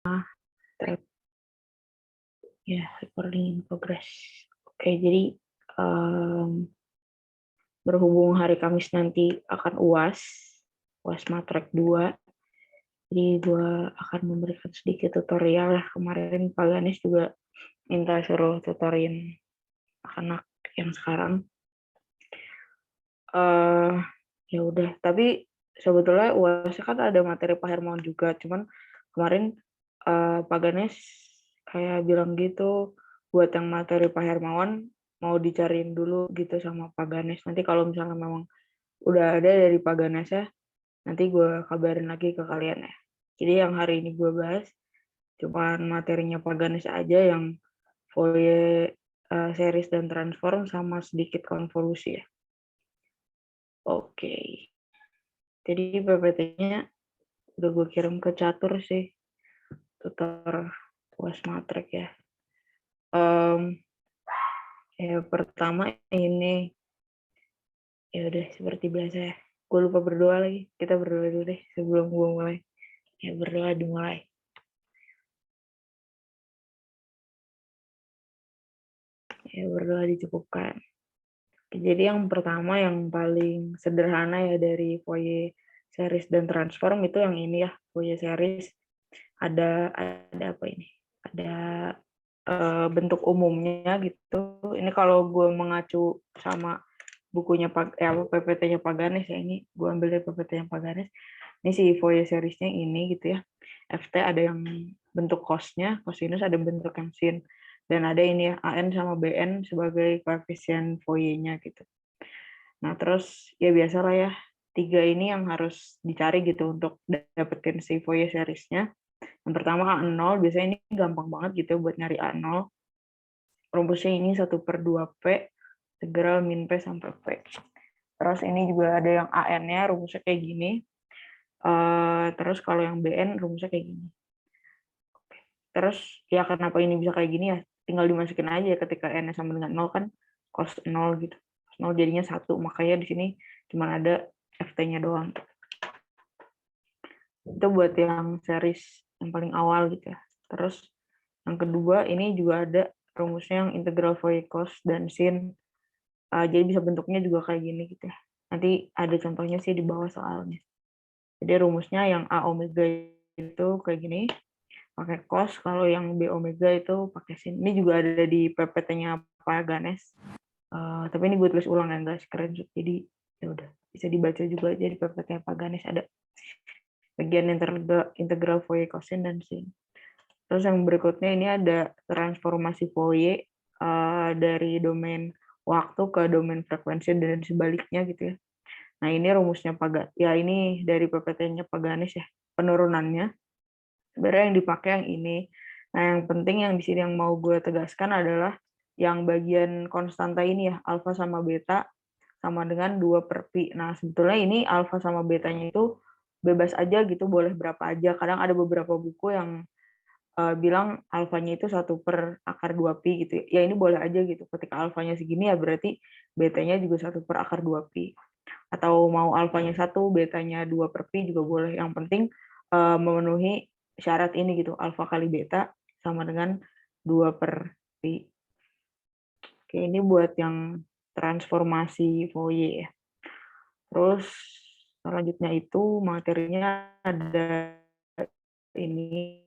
Trap. Ya, recording in progress. Oke, jadi berhubung hari Kamis nanti akan UAS Matrek 2, jadi gue akan memberikan sedikit tutorial lah. Kemarin Pak Ganes juga minta suruh tutorin anak yang sekarang. Ya udah, tapi sebetulnya UAS kan ada materi Pak Hermawan juga, cuman kemarin Pak Ganes kayak bilang gitu, buat yang materi Pak Hermawan mau dicariin dulu gitu sama Pak Ganes. Nanti kalau misalnya memang udah ada dari Pak Ganes ya, nanti gue kabarin lagi ke kalian ya. Jadi yang hari ini gue bahas cuman materinya Pak Ganes aja, yang Fourier series dan transform sama sedikit konvolusi ya. Oke. Jadi PPT-nya udah gue kirim ke Catur sih, tutor UAS Matrek ya. Pertama ini, ya udah seperti biasa ya. Gue lupa berdoa lagi. Kita berdoa dulu deh sebelum gue mulai. Ya berdoa dimulai. Ya berdoa dicukupkan. Jadi yang pertama, yang paling sederhana ya dari Fourier series dan transform itu yang ini ya, Fourier series. Ada apa ini? Ada bentuk umumnya gitu. Ini kalau gue mengacu sama bukunya PPT-nya Pak Ganes ya, ini gue ambil dari PPT-nya Pak Ganes. Ini si Fourier series-nya ini gitu ya. FT ada yang bentuk cos-nya, cosinus ada bentuk yang sin. Dan ada ini ya, AN sama BN sebagai koefisien Fourier-nya gitu. Nah, terus ya biasalah ya, 3 ini yang harus dicari gitu untuk dapetin si Fourier series-nya. Yang pertama A0, biasanya ini gampang banget gitu buat nyari A0. Rumusnya ini 1/2P, integral min P sampai P. Terus ini juga ada yang AN-nya, rumusnya kayak gini. Terus kalau yang BN, rumusnya kayak gini. Terus ya kenapa ini bisa kayak gini ya, tinggal dimasukin aja ya ketika N-nya sama dengan 0 kan, cos 0 gitu. 0 jadinya 1, makanya di sini cuma ada FT-nya doang. Itu buat yang series yang paling awal gitu ya. Terus yang kedua, ini juga ada rumusnya yang integral Fourier cos dan sin. Jadi bisa bentuknya juga kayak gini gitu ya. Nanti ada contohnya sih di bawah soalnya. Jadi rumusnya yang A omega itu kayak gini, pakai cos. Kalau yang B omega itu pakai sin. Ini juga ada di PPT-nya Pak Ganes. Tapi ini gue tulis ulang ya, guys, screenshot. Jadi ya udah bisa dibaca juga aja di PPT-nya Pak Ganes, ada bagian integral Fourier kosin dan sin. Terus yang berikutnya ini ada transformasi Fourier dari domain waktu ke domain frekuensi dan sebaliknya gitu ya. Nah, ini rumusnya ya ini dari PPT-nya Pak Ganes ya, penurunannya. Sebenarnya yang dipakai yang ini. Nah, yang penting yang di sini yang mau gue tegaskan adalah yang bagian konstanta ini ya, alfa sama beta sama dengan 2/pi. Nah, sebetulnya ini alfa sama betanya itu bebas aja gitu, boleh berapa aja. Kadang ada beberapa buku yang bilang alfanya itu 1/akar 2pi gitu. Ya ini boleh aja gitu. Ketika alfanya segini ya berarti betanya juga 1/akar 2pi. Atau mau alfanya 1, betanya 2/pi juga boleh. Yang penting memenuhi syarat ini gitu. Alfa kali beta sama dengan 2/pi. Oke, ini buat yang transformasi Fourier ya. Terus selanjutnya itu materinya ada ini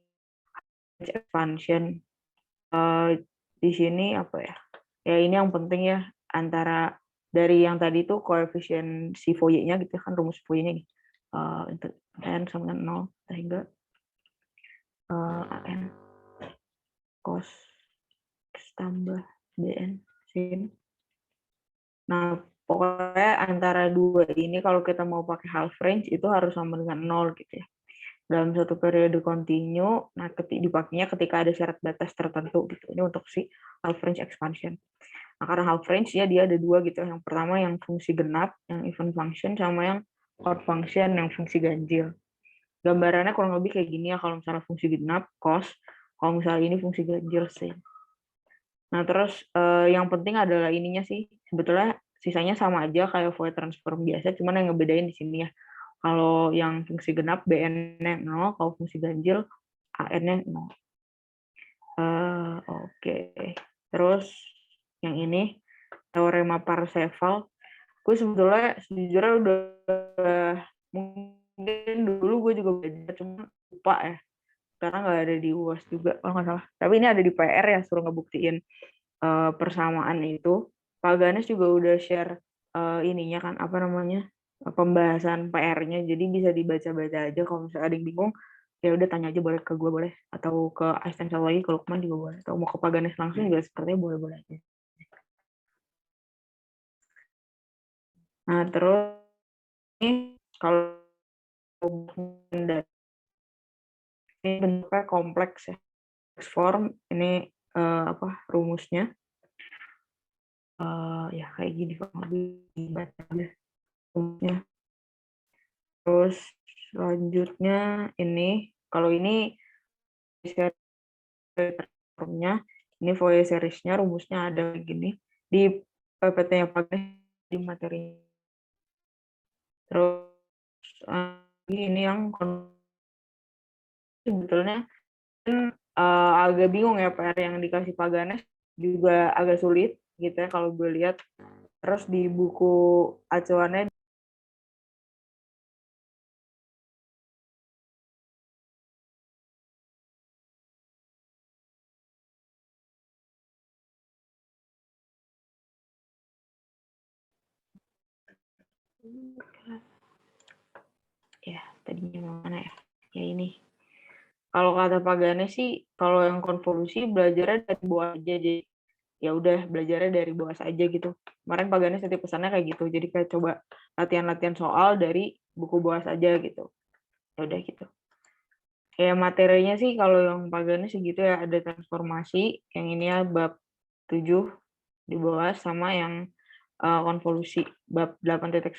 expansion. Di sini apa ya? Ya ini yang penting ya, antara dari yang tadi itu koefisien si Fourier-nya gitu kan, rumus Fourier-nya nih. N sama dengan 0 sehingga AN cos tambah BN sin. Nah, pokoknya antara dua ini kalau kita mau pakai half range itu harus sama dengan 0 gitu ya. Dalam satu periode kontinu, nah dipakainya ketika ada syarat batas tertentu gitu. Ini untuk si half range expansion. Nah, karena half range ya dia ada dua gitu. Yang pertama yang fungsi genap, yang even function, sama yang odd function, yang fungsi ganjil. Gambarannya kurang lebih kayak gini ya, kalau misalnya fungsi genap, cos. Kalau misalnya ini fungsi ganjil, sin. Nah, terus yang penting adalah ininya sih. Sebetulnya sisanya sama aja kayak Fourier transform biasa, cuman yang ngebedain di sini ya. Kalau yang fungsi genap, BN-nya 0, kalau fungsi ganjil AN-nya 0. Oke. Terus yang ini teorema Parseval. Gue sebetulnya sejujurnya udah mungkin dulu gue juga belajar, cuma lupa ya. Karena nggak ada di UAS juga kalau nggak salah. Tapi ini ada di PR ya, suruh ngebuktiin persamaan itu. Pak Ganes juga udah share ininya kan, apa namanya, pembahasan PR-nya. Jadi bisa dibaca-baca aja. Kalau misalnya ada yang bingung, ya udah tanya aja, boleh ke gue, boleh. Atau ke asisten satu lagi, kalau Lukman juga boleh. Atau mau ke Pak Ganes langsung juga sepertinya boleh-boleh aja. Nah, terus ini kalau ini bentuknya kompleks ya. Form ini apa rumusnya? Ya kayak gini kok, lebih dibaca aja rumusnya. Terus selanjutnya ini, kalau ini formnya, ini Fourier series-nya, rumusnya ada gini di PPT-nya pakai di materi. Terus ini yang sebetulnya agak bingung ya, PR yang dikasih Pak Ganes juga agak sulit gitu ya kalau gue lihat. Terus di buku acuannya ya tadinya mana ya? Ya ini. Kalau kata Pak Ganes sih, kalau yang konvolusi belajarnya dari bawah aja, jadi ya udah belajarnya dari bawah saja gitu. Kemarin Pak Ganes tadi pesannya kayak gitu, jadi kayak coba latihan-latihan soal dari buku bawah saja gitu. Ya udah gitu. Kayak materinya sih kalau yang Pak Ganes sih gitu ya, ada transformasi, yang ini ya bab 7 di bawah, sama yang konvolusi bab 8.10.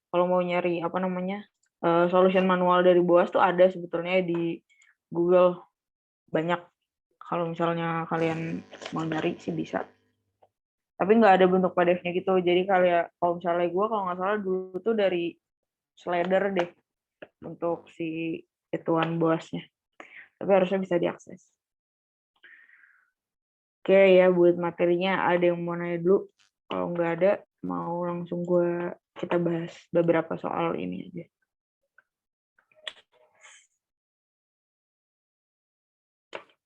Kalau mau nyari apa namanya, solution manual dari BOAS tuh ada sebetulnya di Google, banyak. Kalau misalnya kalian mau nyari sih bisa. Tapi nggak ada bentuk PDF-nya gitu. Jadi kalau misalnya gue kalau nggak salah dulu tuh dari Slider deh untuk si ituan BOAS-nya. Tapi harusnya bisa diakses. Oke ya, buat materinya ada yang mau nanya dulu? Kalau nggak ada, mau langsung kita bahas beberapa soal ini aja.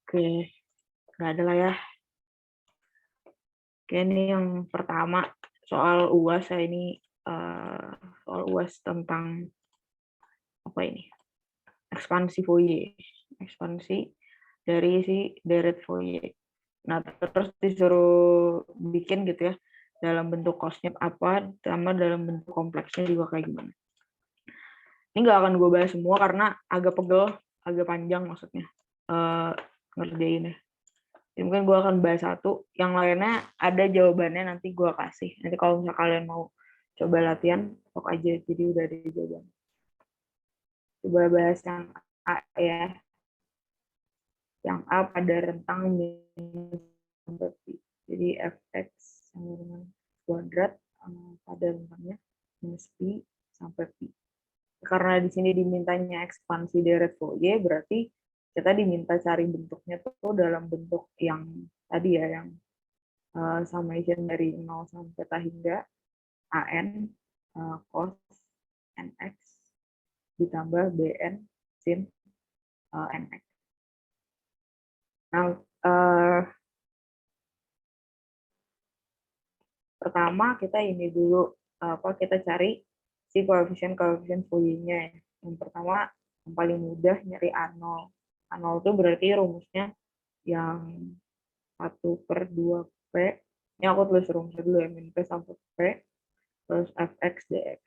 Oke, nggak ada lah ya. Oke, ini yang pertama soal UAS ya, ini soal UAS tentang apa ini? Ekspansi Fourier. Ekspansi dari si deret Fourier. Nah, terus disuruh bikin gitu ya, dalam bentuk cosnya apa, sama dalam bentuk kompleksnya juga kayak gimana. Ini nggak akan gue bahas semua karena agak pegel, agak panjang maksudnya ngerjainnya. Jadi mungkin gue akan bahas satu, yang lainnya ada jawabannya nanti gue kasih. Nanti kalau misalnya kalian mau coba latihan, sok aja, jadi udah ada jawaban. Coba bahas yang A ya. Yang A pada rentang minus sampai pi. Jadi fx sama dengan kuadrat pada rentangnya minus pi sampai pi. Karena di sini dimintanya ekspansi deret Fourier, berarti kita diminta cari bentuknya tuh dalam bentuk yang tadi ya, yang summation dari 0 sampai theta hingga an cos nx ditambah bn sin nx. Nah, pertama kita ini dulu kita cari si koefisien Fourier-nya. Yang pertama, yang paling mudah nyari A0. A0 itu berarti rumusnya yang 1/2p. Ini aku tulis rumusnya dulu ya, min p sampai p terus fx dx.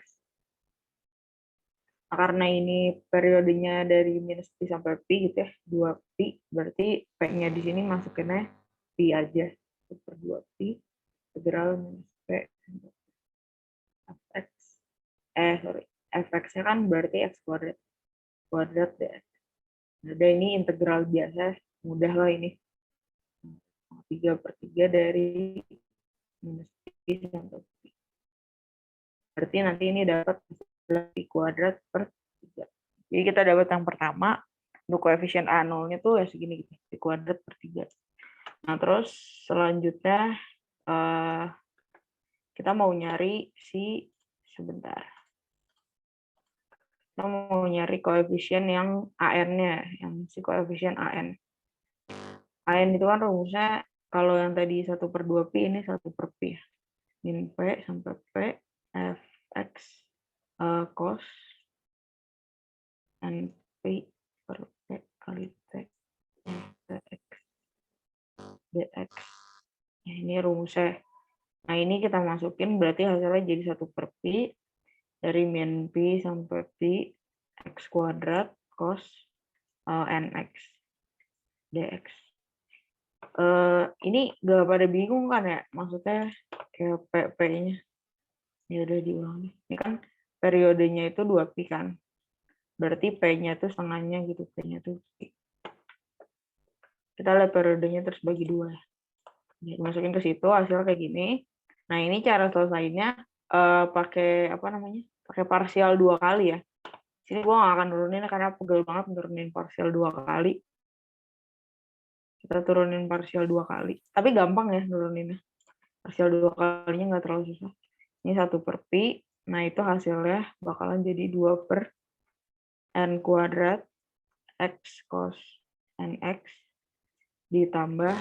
Nah, karena ini periodenya dari minus pi sampai pi gitu ya, 2pi, berarti p-nya di sini masukinnya pi aja. 1/2pi integral minus p fx. Fx-nya kan berarti x kuadrat dx. Ada ini integral biasa, mudah lah ini. 3/3 dari minus pi sampai pi. Berarti nanti ini dapat Pi kuadrat per 3. Jadi kita dapat yang pertama, untuk koefisien A0-nya tuh ya segini gitu, Pi kuadrat per 3. Nah, terus selanjutnya kita mau nyari sebentar. Kita mau nyari koefisien yang AN-nya, yang si koefisien AN. AN itu kan rumusnya, kalau yang tadi 1/2 Pi, ini 1/Pi. Min P sampai P, Fx cos NP per P kali T dx. dx. Ini rumusnya. Nah, ini kita masukin, berarti hasilnya jadi 1/Pi dari min Pi sampai Pi X kuadrat cos NX dx. Ini gak pada bingung kan ya? Maksudnya kayak P-nya. Ya udah diulang nih. Ini kan periodenya itu 2Pi kan. Berarti P-nya itu setengahnya gitu. P-nya tuh. Kita lihat periodenya terus bagi 2. Masukin ke situ, hasil kayak gini. Nah, ini cara selesainya pakai apa namanya? Pakai parsial 2 kali ya. Sini gue nggak akan nurunin karena pegel banget nurunin parsial 2 kali. Kita turunin parsial 2 kali. Tapi gampang ya nuruninnya. Parsial 2 kalinya nggak terlalu susah. Ini 1/Pi. Nah, itu hasilnya bakalan jadi 2/n kuadrat X cos NX ditambah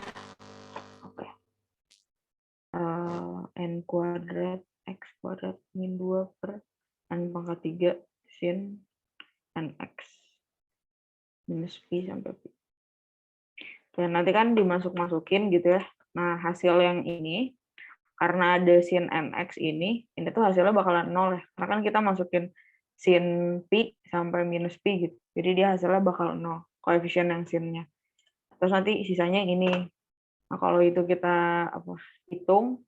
n kuadrat X kuadrat min 2/n pangkat 3 sin NX minus Pi sampai Pi. Dan nanti kan dimasuk-masukin gitu ya. Nah, hasil yang ini, karena ada sin NX ini tuh hasilnya bakalan 0 ya. Karena kan kita masukin sin Pi sampai minus Pi gitu. Jadi dia hasilnya bakal 0, koefisien yang sinnya. Terus nanti sisanya ini. Nah, kalau itu kita hitung,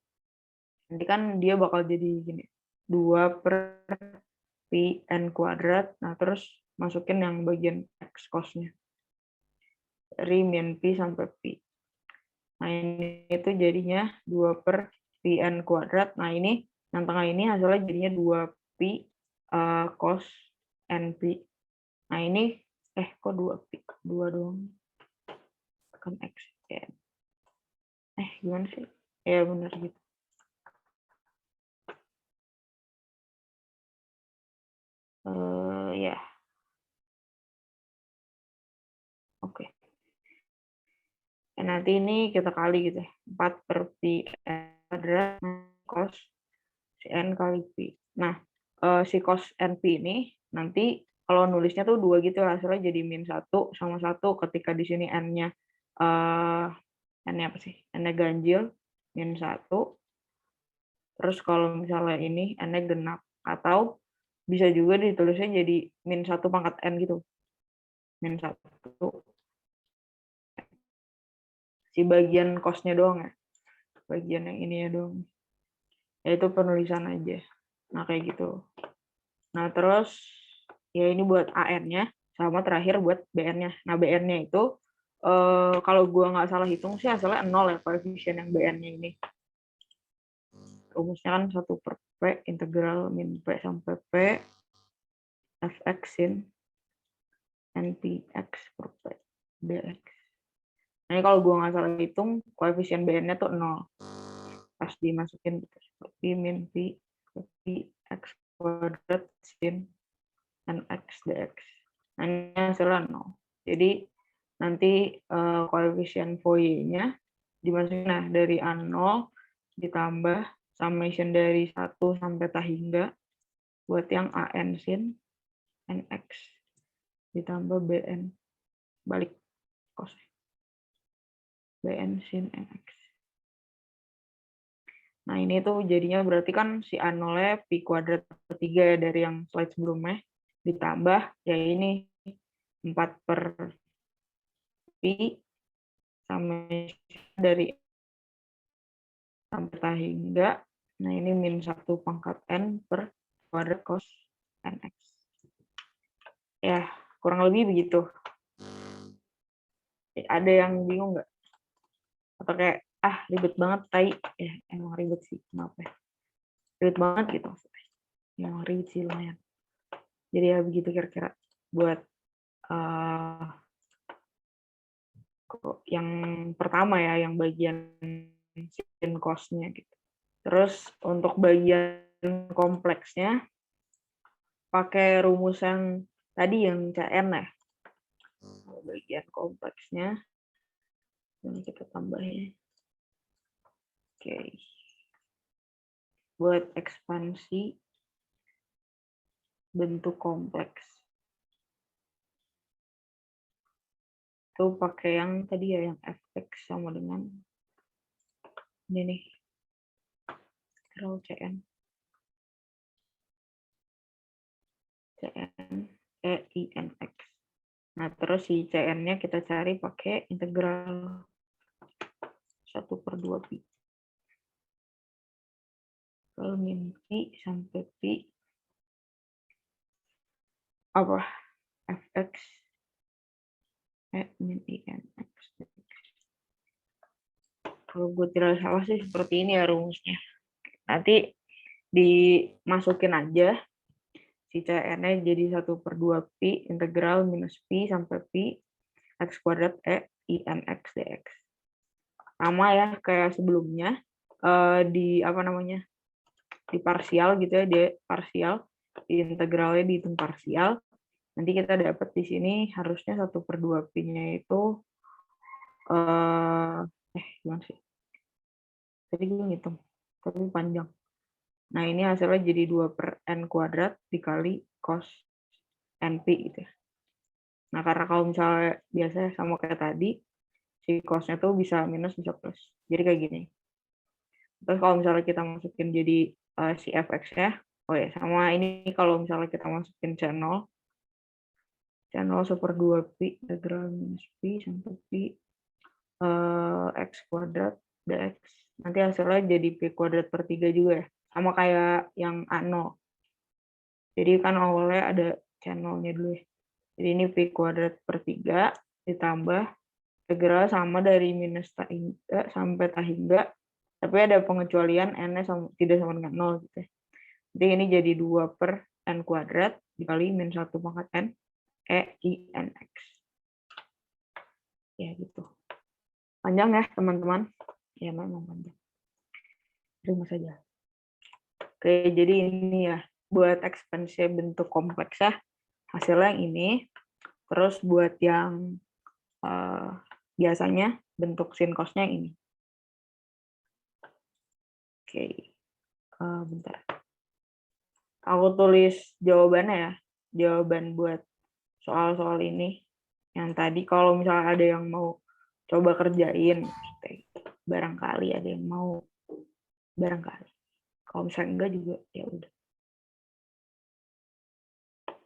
nanti kan dia bakal jadi gini. 2/Pi n kuadrat. Nah, terus masukin yang bagian X cos-nya. Dari min Pi sampai Pi. Nah, ini itu jadinya 2/Pi n kuadrat. Nah, ini yang tengah ini hasilnya jadinya 2Pi cos NP. Nah, ini kok 2Pi? 2 doang. Tekan X. Gimana sih? Ya, benar gitu. Ya. Oke. Nanti ini kita kali gitu ya. 4/Pi kuadrat cos si N kali Pi. Nah, si cos NP ini nanti kalau nulisnya tuh 2 gitu hasilnya jadi -1 sama 1 ketika di sini N-nya N-nya apa sih? N-nya ganjil -1. Terus kalau misalnya ini N-nya genap, atau bisa juga ditulisnya jadi -1 pangkat N gitu. -1. Si bagian cos-nya doang ya. Bagian yang ini ya doang. Ya itu penulisan aja. Nah, kayak gitu. Nah, terus ya ini buat AN-nya, sama terakhir buat BN-nya. Nah, BN-nya itu kalau gua nggak salah hitung sih hasilnya 0 ya, koefisien yang BN-nya ini. Rumusnya kan 1/P integral min P sampai P Fx sin NPX per P dx. Nah, ini kalau gue nggak salah hitung, koefisien BN-nya tuh 0. Pas dimasukin gitu, seperti min Pi X kuadrat sin NX dx. Nah, ini hasilnya 0. Jadi, nanti koefisien Fourier-nya dimasukin, nah dari A0 ditambah summation dari 1 sampai tah hingga buat yang AN sin NX ditambah BN balik cos BN sin NX. Nah, ini tuh jadinya berarti kan si A0-nya Pi kuadrat per 3 ya dari yang slide sebelumnya, ditambah ya ini 4/Pi sama dari sampai tah hingga. Nah, ini -1 pangkat N per kuadrat cos NX. Ya, kurang lebih begitu. Ada yang bingung nggak? Atau kayak, ribet banget, tai. Ya, emang ribet sih, kenapa ya? Ribet banget gitu. Emang ribet sih lumayan. Jadi ya begitu kira-kira buat yang pertama ya, yang bagian sin cos-nya gitu. Terus untuk bagian kompleksnya pakai rumus yang tadi yang CN ya. Bagian kompleksnya ini kita tambahin. Oke. Buat ekspansi bentuk kompleks. Itu pakai yang tadi ya, yang fx sama dengan ini nih. Integral CN. CN EINX. Nah, terus si CN-nya kita cari pakai integral 1/2 pi. Kalau min pi sampai pi apa? Fx min INX. Kalau gue tidak salah sih seperti ini ya rumusnya. Nanti dimasukin aja si CN-nya jadi 1/2 pi integral minus pi sampai pi x kuadrat INX dx. Sama ya kayak sebelumnya di apa namanya, di parsial gitu ya, di parsial, di integralnya dihitung parsial. Nanti kita dapat di sini harusnya 1/2 pi-nya itu gimana sih? Tadi gue ngitung, tapi panjang. Nah, ini hasilnya jadi 2/n kuadrat dikali cos np gitu ya. Nah, karena kalau misalnya biasanya sama kayak tadi, si cosnya tuh bisa minus, bisa plus. Jadi kayak gini. Terus kalau misalnya kita masukin jadi si fx-nya, oh ya, sama ini kalau misalnya kita masukin C0, C0 1/2 pi integral minus pi sampai pi x kuadrat dx. Nanti hasilnya jadi pi kuadrat per 3 juga ya. Sama kayak yang A0. Jadi kan awalnya ada C0-nya dulu ya. Jadi ini pi kuadrat per 3 ditambah integral sama dari minus tak hingga sampai tak hingga. Tapi ada pengecualian n-nya tidak sama dengan 0 gitu ya. Jadi ini jadi 2/n kuadrat dikali min 1 pangkat n EINX. Ya gitu. Panjang ya teman-teman. Ya memang panjang. Terima saja. Oke, jadi ini ya buat ekspansi bentuk kompleks ya. Hasilnya yang ini. Terus buat yang biasanya bentuk sin cos-nya ini. Oke, bentar. Aku tulis jawabannya ya. Jawaban buat soal-soal ini. Yang tadi kalau misalnya ada yang mau coba kerjain, barangkali ada yang mau, barangkali. Kalau misalnya enggak juga ya udah.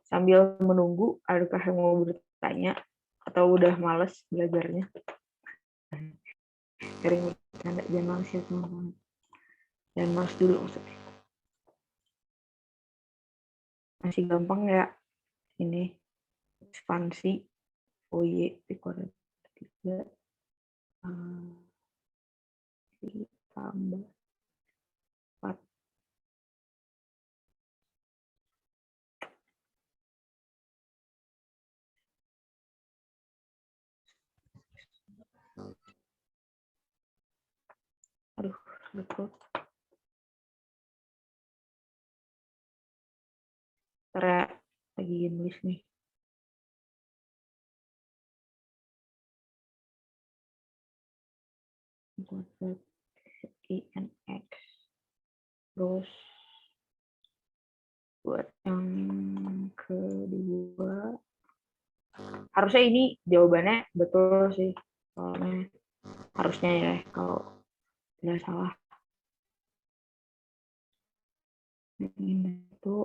Sambil menunggu, adakah yang mau bertanya atau udah males belajarnya? Sering bercanda, jangan males ya teman-teman. Jangan males dulu maksudnya. Masih gampang ya ini ekspansi OY kuadrat 3 ditambah 4. Aduh, betul. Karena lagi nulis nih. Kuadrat INX. Terus buat yang kedua, harusnya ini jawabannya betul sih. Soalnya harusnya ya, kalau tidak salah. Ini itu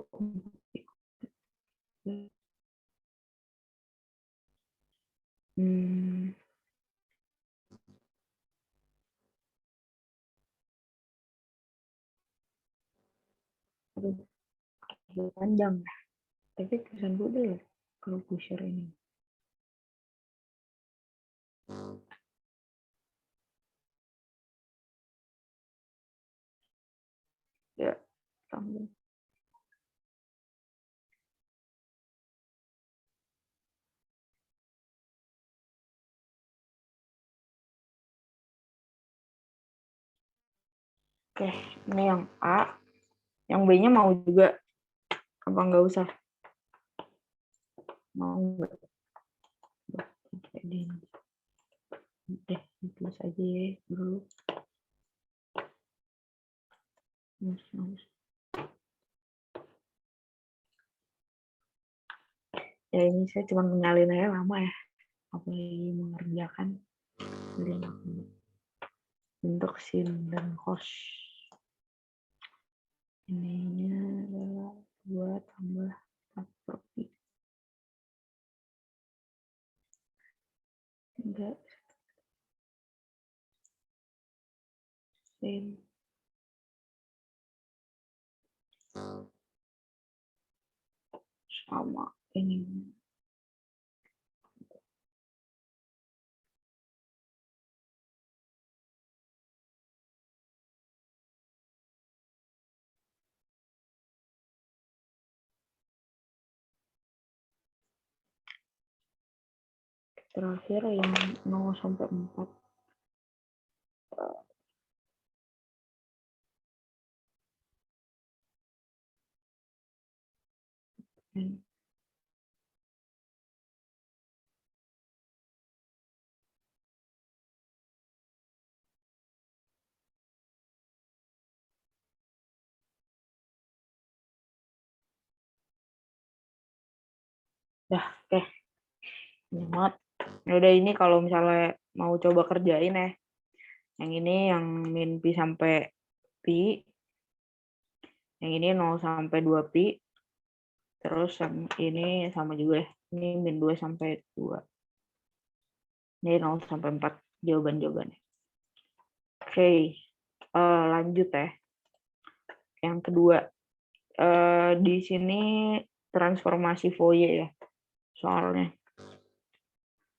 aduh, panjang ya. Tapi tulisan gue deh ya, kalau gue share ini. Ya, tambah. Oke, ini yang A. Yang B-nya mau juga? Apa nggak usah? Mau nggak? Deh, tulis aja ya dulu. Ya ini saya cuma menyalin aja lama ya. Apalagi mengerjakan bentuk sin dan cos. Ininya adalah 2 tambah 4 per pi. 3 sin sama ini. Terakhir yang 0 sampai 4. Dah, oke. Nyamat. Udah ini kalau misalnya mau coba kerjain ya. Yang ini yang min pi sampai pi. Yang ini 0 sampai 2 pi. Terus yang ini sama juga ya. Ini min 2 sampai 2. Ini 0 sampai 4 jawaban-jawabannya. Oke. Lanjut ya. Yang kedua. Di sini transformasi Fourier ya. Soalnya.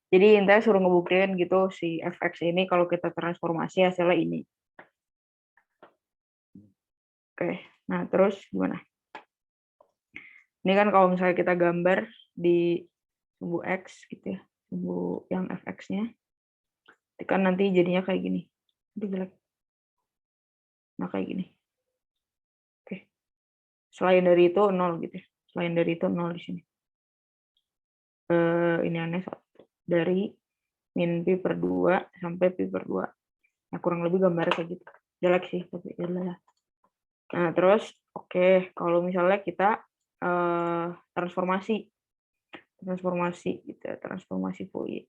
Jadi intinya suruh ngebuktiin gitu si fx ini kalau kita transformasi hasilnya ini. Oke, nah terus gimana? Ini kan kalau misalnya kita gambar di sumbu x gitu ya, sumbu yang fx-nya, kan nanti jadinya kayak gini. Nanti jelek. Nah kayak gini. Oke. Selain dari itu 0 gitu ya. Selain dari itu 0 di sini. Ini aneh dari min pi per 2 sampai pi per 2. Nah, kurang lebih gambarnya kayak gitu. Jelek sih, tapi ya. Nah, terus oke, kalau misalnya kita transformasi gitu ya, transformasi Fourier.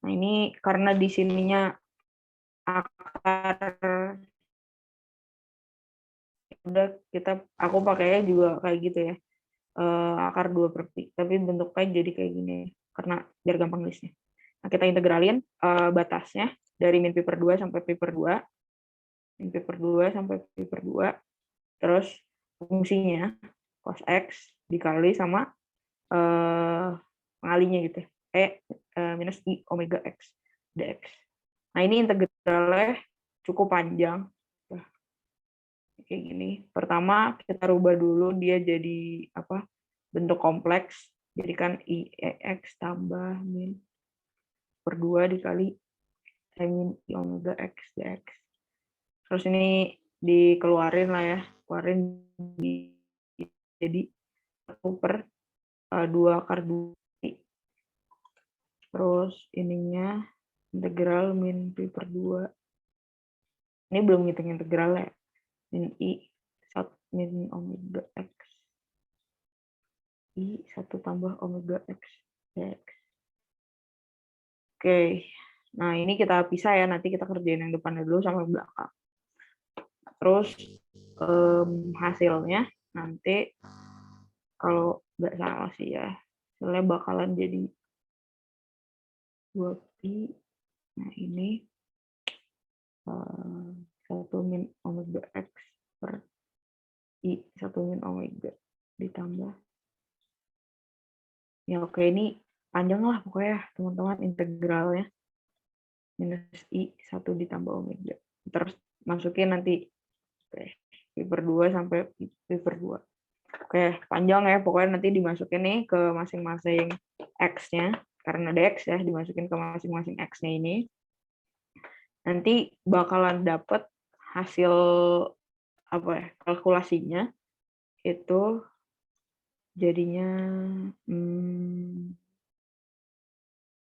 Nah, ini karena di sininya akar udah aku pakainya juga kayak gitu ya. Akar 2 per pi, tapi bentuknya jadi kayak gini karena biar gampang nulisnya. Nah, kita integralin batasnya dari min pi per 2 sampai pi per 2. Min pi per 2 sampai pi per 2. Terus fungsinya cos x dikali sama pengalinya gitu. Minus i omega x dx. Nah, ini integralnya cukup panjang. Kayak gini. Pertama kita rubah dulu dia jadi apa? Bentuk kompleks. Jadi kan i x tambah min per 2 dikali min i omega x dx. Terus ini dikeluarin lah ya. Keluarin jadi 1 per 2 akar 2. Terus ininya integral min pi per 2. Ini belum ngitung integralnya. Min i 1 min omega x. I 1 tambah omega x dx. Oke. Nah, ini kita pisah ya. Nanti kita kerjain yang depannya dulu sama yang belakang. Terus hasilnya nanti kalau nggak salah sih ya. Hasilnya bakalan jadi 2 pi. Nah, ini 1 min omega x per i 1 min omega ditambah. Ya oke, ini panjang lah pokoknya teman-teman integralnya. Minus i 1 ditambah omega. Terus masukin nanti pi per 2 sampai pi per 2. Oke, panjang ya. Pokoknya nanti dimasukin nih ke masing-masing x-nya. Karena ada x ya, dimasukin ke masing-masing x-nya ini. Nanti bakalan dapet hasil apa ya, kalkulasinya itu jadinya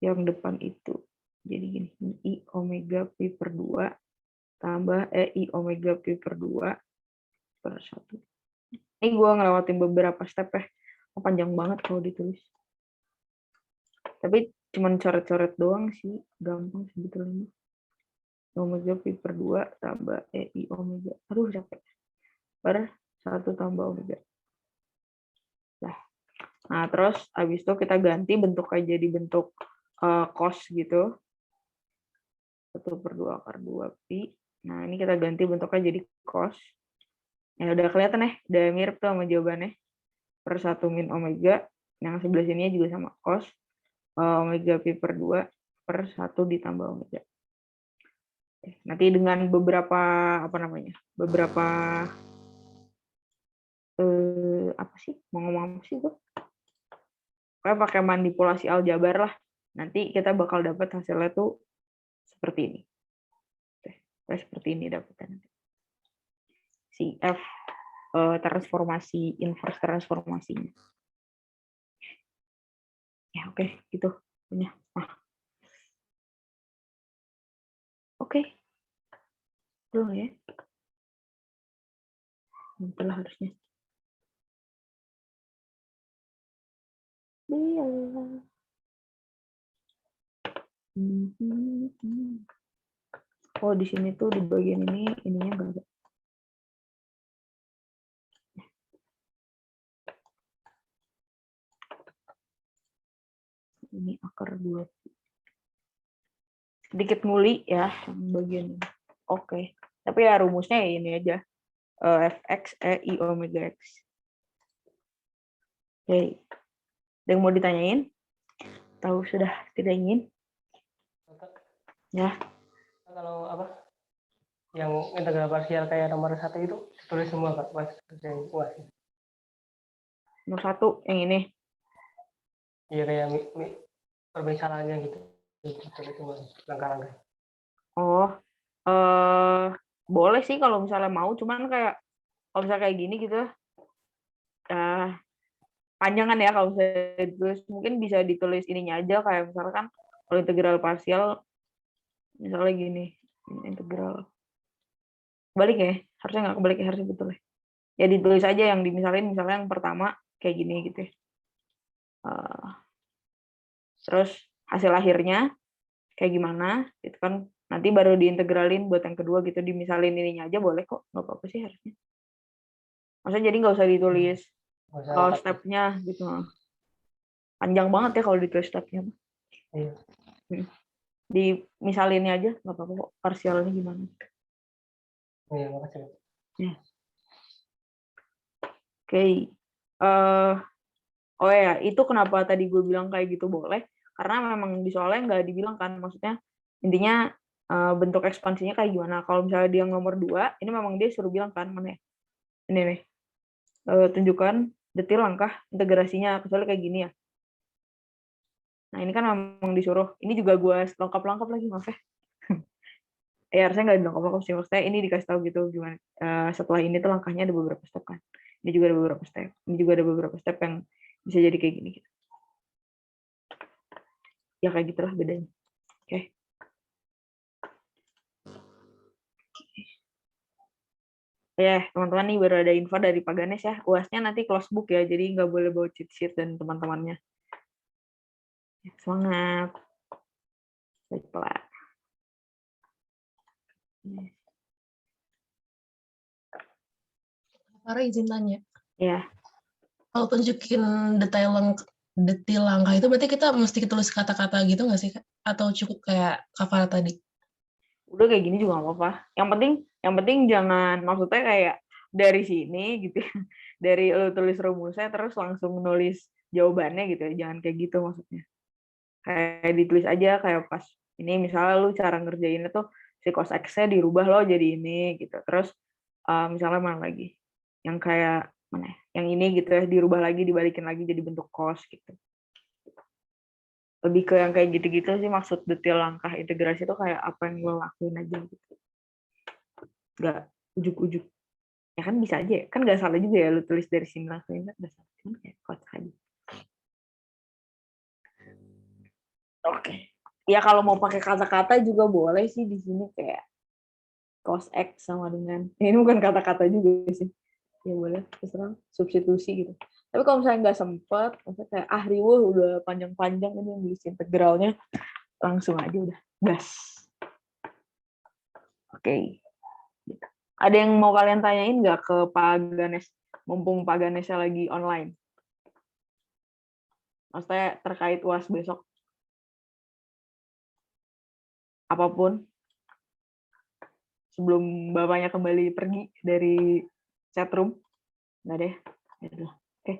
yang depan itu jadi gini, I omega pi per 2 tambah I omega pi per 2 per 1. Ini gue ngelewatin beberapa step ya, panjang banget kalau ditulis. Tapi cuman coret-coret doang sih, gampang sebetulnya. Omega pi per 2 tambah I omega. Aduh capek. Per 1 tambah omega. Nah, terus habis itu kita ganti bentuknya jadi bentuk cos gitu. 1 per 2 per 2 pi. Nah, ini kita ganti bentuknya jadi cos. Ya udah kelihatan ya, udah mirip tuh sama jawabannya. Per 1 min omega. Yang sebelah sini juga sama cos. Omega pi per 2 per 1 ditambah omega. Nanti dengan beberapa beberapa apa sih? Mau ngomong apa sih gue? Kayak pakai manipulasi aljabar lah. Nanti kita bakal dapat hasilnya tuh seperti ini. Seperti ini dapatnya nanti. Si F transformasi, inverse transformasinya. Ya oke, gitu punya. Oke. Belum ya? Itulah harusnya. Iya. Oh, di sini tuh di bagian ini ininya enggak ada. Ini akar 2. Sedikit nguli ya bagian ini. Oke. Tapi ya rumusnya ya ini aja. Fx I omega x. Oke. Ada yang mau ditanyain? Tahu sudah tidak ingin? Ya. Kalau apa? Yang integral parsial kayak nomor 1 itu ditulis semua Kak, pas yang UAS. Nomor 1 yang ini. Iya kayak permisalannya gitu. Ditulis semua langkah-langkah. Oh. Boleh sih kalau misalnya mau, cuman kayak kalau misalnya kayak gini gitu panjangan ya kalau misalnya ditulis, mungkin bisa ditulis ininya aja kayak misalkan kalau integral parsial misalnya gini, integral balik ya, harusnya nggak kebalik ya, harusnya betul ya ditulis aja yang dimisalin, misalnya yang pertama kayak gini gitu ya. Terus hasil akhirnya kayak gimana itu kan nanti baru diintegralin buat yang kedua gitu, dimisalin ininya aja boleh kok, nggak apa-apa sih harusnya. Maksudnya jadi nggak usah ditulis stepnya gitu, panjang banget ya kalau ditulis stepnya. Iya. Di misalinnya aja nggak apa-apa kok, parsialnya gimana. Iya, makasih. Ya. Oke. Oh ya, itu kenapa tadi gue bilang kayak gitu boleh, karena memang di soalnya nggak dibilang kan, maksudnya intinya bentuk ekspansinya kayak gimana. Kalau misalnya dia nomor 2, ini memang dia suruh bilang kan, mana ya? Ini nih, tunjukkan detail langkah integrasinya, kecuali kayak gini ya. Nah ini kan memang disuruh, ini juga gue lengkap-lengkap lagi, maaf ya. Ya harusnya nggak dilengkap-lengkap sih, maksudnya ini dikasih tahu gitu gimana. Setelah ini tuh langkahnya ada beberapa step kan. Ini juga ada beberapa step. Ini juga ada beberapa step yang bisa jadi kayak gini gitu. Ya kayak gitulah bedanya. Oke. Ya, teman-teman nih baru ada info dari Pak Ganes ya. UAS-nya nanti close book ya, jadi nggak boleh bawa cheat sheet dan teman-temannya. Semangat. Baiklah. Farah izin tanya. Ya. Kalau tunjukin detail langkah itu berarti kita mesti tulis kata-kata gitu nggak sih Kak? Atau cukup kayak Kak Farah tadi? Udah kayak gini juga nggak apa-apa. Yang penting jangan, maksudnya kayak dari sini gitu ya. Dari lu tulis rumusnya terus langsung nulis jawabannya gitu ya. Jangan kayak gitu maksudnya. Kayak ditulis aja kayak pas ini misalnya lu cara ngerjainnya tuh si cos X-nya dirubah lo jadi ini gitu. Terus misalnya mana lagi? Yang kayak mana ya? Yang ini gitu ya, dirubah lagi, dibalikin lagi jadi bentuk cos gitu. Lebih ke yang kayak gitu-gitu sih, maksud detail langkah integrasi itu kayak apa yang lo lakuin aja gitu. nggak ujuk-ujuk. Ya kan bisa aja, kan nggak salah juga ya lu tulis dari sini langsung nggak salah, cuman kayak kocak aja. Oke. Ya kalau mau pakai kata-kata juga boleh sih di sini kayak cos X sama dengan ini bukan kata-kata juga sih. Ya boleh terserah substitusi gitu. Tapi kalau misalnya nggak sempet, maksudnya kayak riweuh udah panjang-panjang ini yang nulis integralnya, langsung aja udah gas. Oke. Gitu. Ada yang mau kalian tanyain nggak ke Pak Ganes? Mumpung Pak Ganesnya lagi online. Maksudnya terkait UAS besok. Apapun. Sebelum bapaknya kembali pergi dari chatroom. Nggak deh. Oke.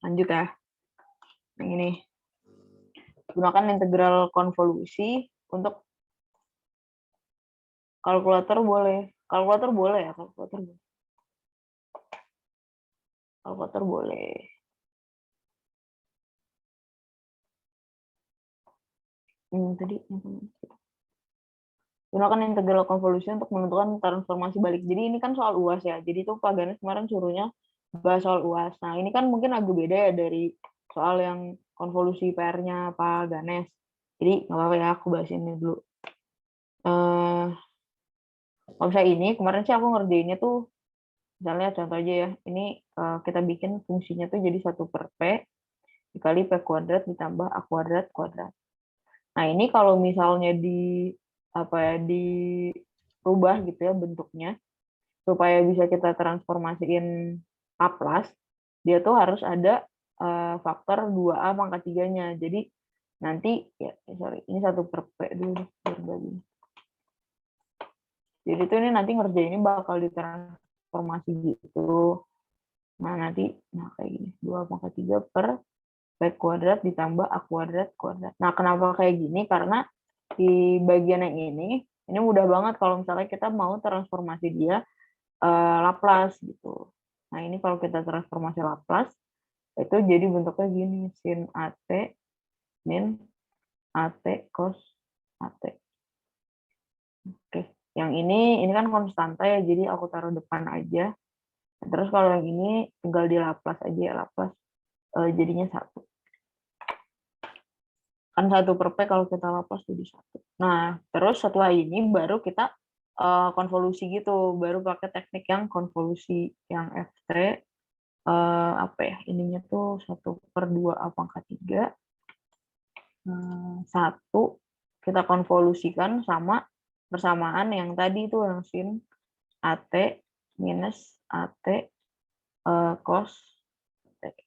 Lanjut ya. Yang ini. Gunakan integral konvolusi untuk kalkulator boleh. Kalkulator boleh ya. Kalkulator boleh. Tadi gunakan integral konvolusi untuk menentukan transformasi balik. Jadi ini kan soal UAS ya. Jadi itu Pak Ganes kemarin suruhnya bahas soal UAS. Nah ini kan mungkin agak beda ya dari soal yang konvolusi PR-nya Pak Ganes. Jadi nggak apa-apa ya aku bahas ini dulu. Kalau misalnya ini kemarin sih aku ngerjainnya tuh misalnya contoh aja ya. Ini kita bikin fungsinya tuh jadi 1/P dikali P kuadrat ditambah A kuadrat kuadrat. Nah ini kalau misalnya dirubah gitu ya bentuknya supaya bisa kita transformasiin A+, dia tuh harus ada faktor 2A pangkat 3-nya. Jadi nanti ini 1/P dulu biar bagi. Jadi tuh ini nanti ngerjainnya bakal ditransformasi gitu. Nah nanti kayak gini 2 pangkat 3 per P kuadrat ditambah A kuadrat kuadrat. Nah kenapa kayak gini? Karena di bagian yang ini mudah banget kalau misalnya kita mau transformasi dia Laplace gitu. Nah ini kalau kita transformasi Laplace itu jadi bentuknya gini, sin AT min AT cos AT. Oke, yang ini kan konstanta ya, jadi aku taruh depan aja. Terus kalau yang ini tinggal di Laplace aja ya, Laplace jadinya 1. Kan 1/P kalau kita Laplace jadi 1. Nah, terus setelah ini baru kita konvolusi gitu, baru pakai teknik yang konvolusi yang FT ininya tuh 1/2A pangkat 3 1 kita konvolusikan sama persamaan yang tadi itu yang sin AT minus AT cos AT.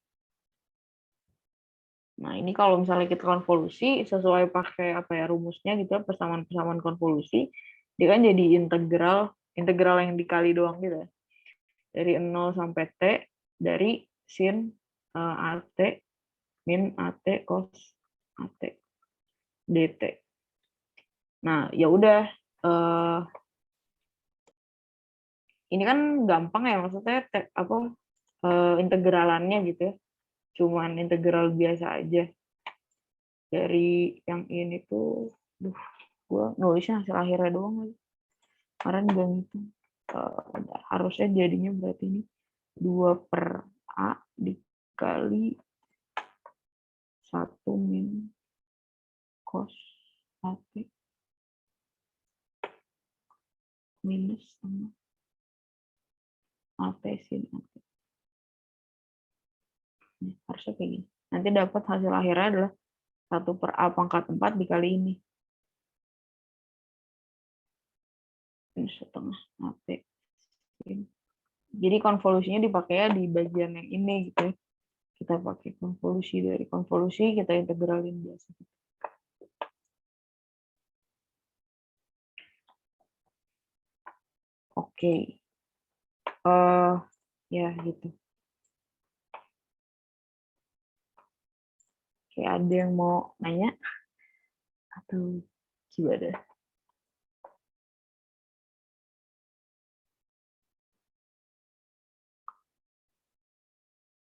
Nah ini kalau misalnya kita konvolusi sesuai pakai rumusnya gitu ya, persamaan konvolusi dia kan jadi integral yang dikali doang gitu ya. Dari 0 sampai T dari sin AT min AT cos AT dt. Nah, ya udah ini kan gampang ya maksudnya integralannya gitu ya. Cuman integral biasa aja. Dari yang ini tuh gue nulisnya hasil akhirnya doang lagi. Kemarin gue ngitung. Harusnya jadinya berarti ini 2/A dikali 1 min cos AT minus sama AT sin AT. Harusnya kayak gini. Nanti dapat hasil akhirnya adalah 1/A pangkat 4 dikali ini. Ini setengah AT sin. Jadi konvolusinya dipakai ya di bagian yang ini gitu ya. Kita pakai konvolusi, dari konvolusi kita integralin biasa. Oke. Ya gitu. Oke, ada yang mau nanya? Atau gimana?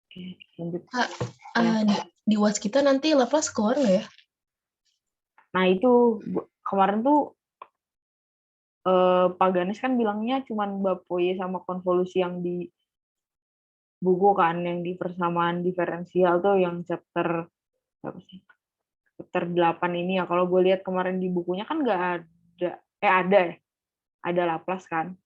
Oke, lanjut. Di UAS kita nanti Laplace keluar nggak ya? Nah itu kemarin tuh Pak Ganes kan bilangnya cuman bab OY sama konvolusi yang di buku kan, yang di persamaan diferensial tuh yang chapter apa sih? Chapter 8 ini ya. Kalau gue lihat kemarin di bukunya kan nggak ada, ada ya, ada Laplace kan.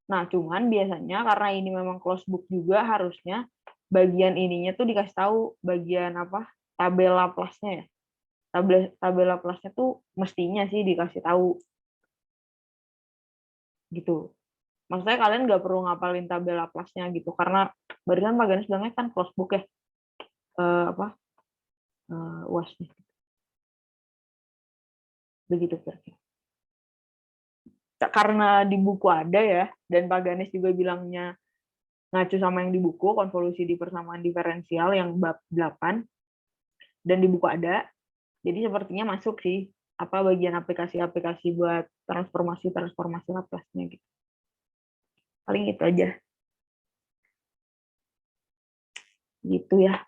Nah, cuman biasanya karena ini memang closed book juga, harusnya bagian ininya tuh dikasih tahu bagian apa? Tabel Laplace-nya ya. Tabel Laplace-nya tuh mestinya sih dikasih tahu gitu. Maksudnya kalian nggak perlu ngapalin tabel Laplace-nya gitu, karena barusan Pak Ganes bilangnya kan closed book ya, UAS-nya. Begitu kira-kira. Karena di buku ada ya, dan Pak Ganes juga bilangnya ngacu sama yang di buku, konvolusi di persamaan diferensial yang bab 8, dan di buku ada, jadi sepertinya masuk sih apa bagian aplikasi-aplikasi buat transformasi Laplace-nya gitu. Paling itu aja. Gitu ya.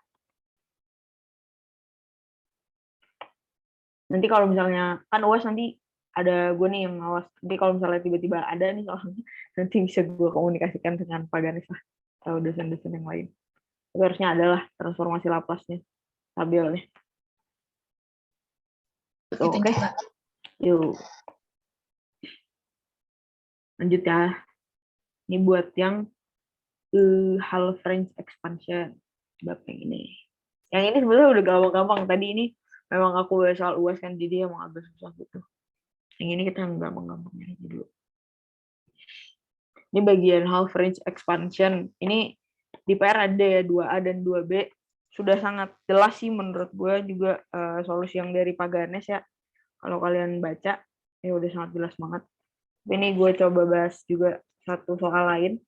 Nanti kalau misalnya, kan UAS nanti ada gue nih yang ngawas. Nanti kalau misalnya tiba-tiba ada nih soalnya, nanti bisa gue komunikasikan dengan Pak Ganes lah, atau dosen-dosen yang lain. Tapi harusnya adalah transformasi Laplace-nya, tabelnya. Oke, Oke. Yuk. Lanjut ya. Ini buat yang half range expansion. Bab yang ini. Yang ini sebenarnya udah gampang-gampang. Tadi ini memang aku bahas soal UAS kan, jadi emang agak susah gitu. Yang ini kita gampang-gampangnya aja dulu. Ini bagian half range expansion. Ini di PR ada ya 2A dan 2B. Sudah sangat jelas sih menurut gue juga solusi yang dari Pak Ganes ya. Kalau kalian baca, ya udah sangat jelas banget. Ini gue coba bahas juga satu soal lain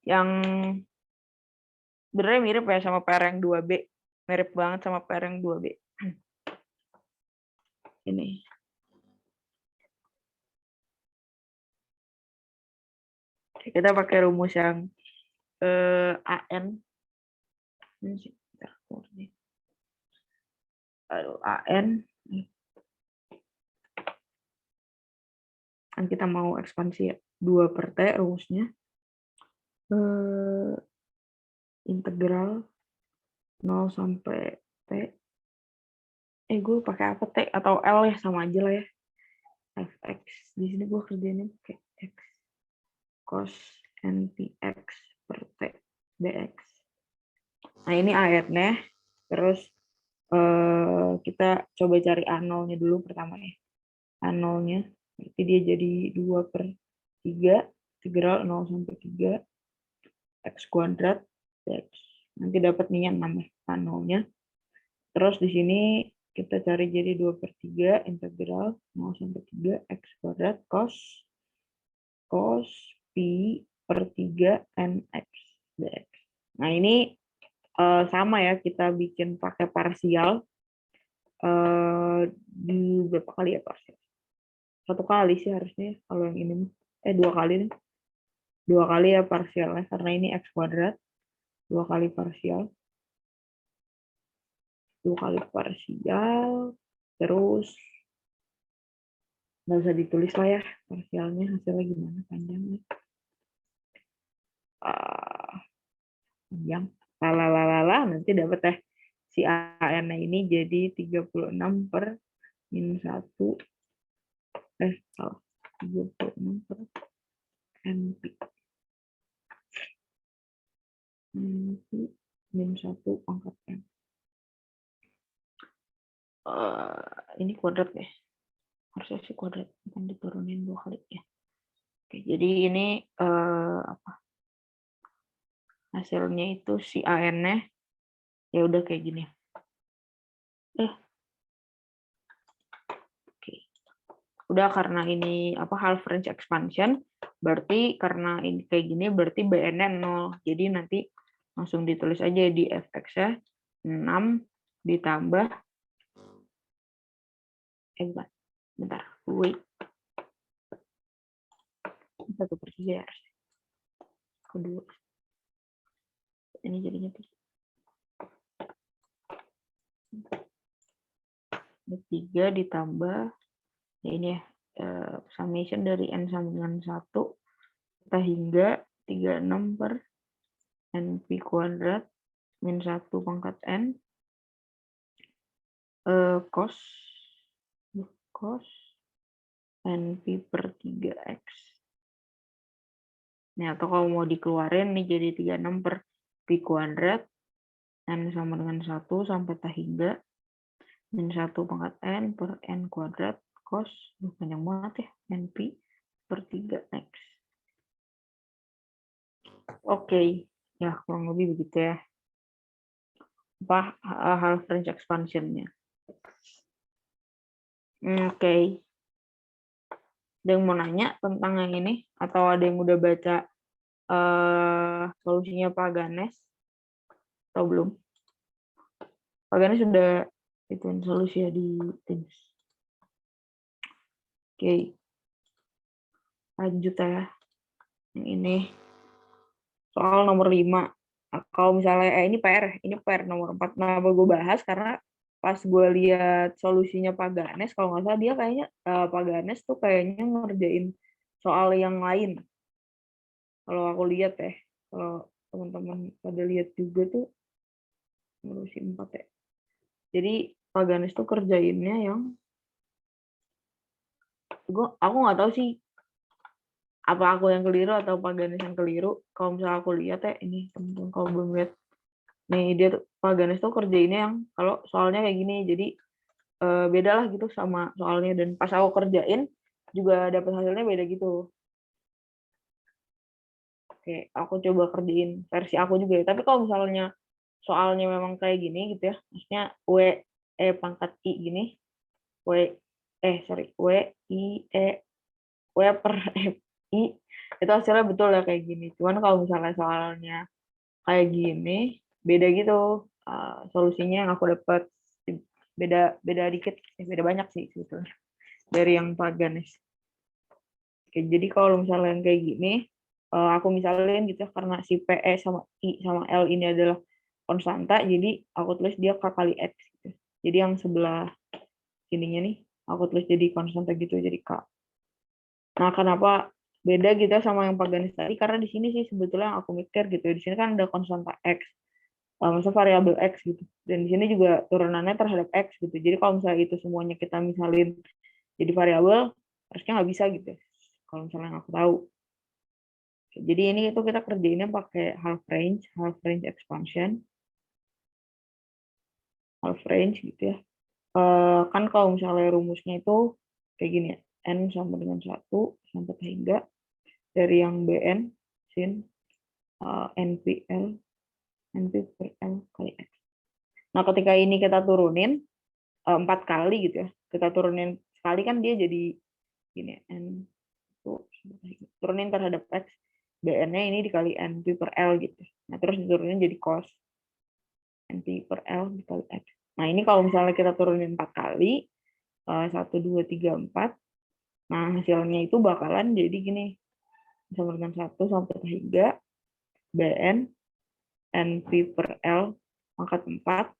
yang sebenarnya mirip ya sama PR yang 2B. Mirip banget sama PR yang 2B. Ini. Kita pakai rumus yang AN. AN. Kan kita mau ekspansi ya. 2 per T rumusnya. Integral 0 sampai T. Gue pakai apa T atau L ya, sama aja lah ya. Fx. Di sini gue kerjainnya pakai X. Cos NPX per T dx. Nah ini AN-nya. Terus kita coba cari A0-nya dulu pertama ya. A0-nya. Berarti dia jadi 2 per 3. Integral 0 sampai 3. X kuadrat dx. Nanti dapat nih yang 6 ya. A0-nya. Terus di sini kita cari jadi 2 per 3 integral 0 sampai 3 X kuadrat cos pi per 3 NX dx. Nah ini sama ya, kita bikin pakai parsial. Di berapa kali ya parsial? 1 kali sih harusnya kalau yang ini. 2 kali nih. 2 kali ya parsialnya, karena ini X kuadrat. 2 kali parsial. 2 kali parsial, terus nggak usah ditulis lah ya parsialnya, hasilnya gimana, panjangnya panjang, nanti dapat si AN ini jadi 36 per min 1 salah 36 per NP min 1 pangkat N. Ini kuadrat ya, harusnya sih kuadrat, akan diturunin 2 kali ya. Oke, jadi ini hasilnya itu si AN-nya ya udah kayak gini. Oke. Udah, karena ini half range expansion, berarti karena ini kayak gini berarti BN-nya 0. Jadi nanti langsung ditulis aja di fx-nya 6 ditambah bentar, wait. 1 per 3 ya harusnya. Kedua. Ini jadinya 3 ditambah ya ini ya, summation dari N sama dengan 1 kita hingga 36 per NP kuadrat min 1 pangkat N cos NP per 3X. Nih, atau kalau mau dikeluarin nih jadi 36 per P kuadrat N sama dengan 1 sampai tak hingga min 1 pangkat N per N kuadrat cos, panjang banget ya, NP per 3X. Oke, ya kurang lebih begitu ya. Apa half range expansion-nya. Oke. Ada yang mau nanya tentang yang ini? Atau ada yang udah baca solusinya Pak Ganes? Atau belum? Pak Ganes sudah ituin solusi ya di Teams. Oke. Lanjut ya. Yang ini. Soal nomor 5. Kalau misalnya, ini PR nomor 4. Kenapa gue bahas? Karena pas gue lihat solusinya Pak Ganes, kalau nggak salah dia kayaknya, Pak Ganes tuh kayaknya ngerjain soal yang lain. Kalau aku lihat ya, kalau teman-teman pada lihat juga tuh, solusi 4 ya. Jadi Pak Ganes tuh kerjainnya yang, aku nggak tahu sih, apa aku yang keliru atau Pak Ganes yang keliru. Kalau misalnya aku lihat ya, ini teman-teman kalau belum lihat, nih dia tuh Pak Ganes tuh kerjainnya yang kalau soalnya kayak gini, jadi beda lah gitu sama soalnya, dan pas aku kerjain juga dapat hasilnya beda gitu. Oke, aku coba kerjain versi aku juga ya. Tapi kalau misalnya soalnya memang kayak gini gitu ya, maksudnya pangkat I gini, W per I, itu hasilnya betul ya kayak gini. Cuman kalau misalnya soalnya kayak gini, beda gitu solusinya yang aku dapat, beda dikit, beda banyak sih sebetulnya dari yang Pak Ganes. Oke, jadi kalau misalnya yang kayak gini, aku misalin gitu ya, karena si PE sama I sama L ini adalah konstanta, jadi aku tulis dia K kali X gitu. Jadi yang sebelah sininya nih, aku tulis jadi konstanta gitu, jadi K. Nah, kenapa beda gitu sama yang Pak Ganes tadi? Karena di sini sih sebetulnya yang aku mikir gitu, di sini kan ada konstanta X, maksudnya variabel X gitu. Dan di sini juga turunannya terhadap X gitu. Jadi kalau misalnya itu semuanya kita misalin jadi variabel, harusnya nggak bisa gitu. Kalau misalnya aku tahu. Jadi ini itu kita kerjainnya pakai half range expansion, half range gitu ya. Kan kalau misalnya rumusnya itu kayak gini ya, N sama dengan 1 sampai hingga dari yang Bn sin NPL NP per L kali X. Nah, ketika ini kita turunin 4 kali gitu ya, kita turunin sekali kan dia jadi gini, N turunin terhadap X, Bn-nya ini dikali NP per L gitu. Nah, terus diturunin jadi cos NP per L dikali X. Nah, ini kalau misalnya kita turunin 4 kali, 1, 2, 3, 4, nah hasilnya itu bakalan jadi gini, sama dengan 1 sampai hingga Bn NP per L pangkat 4.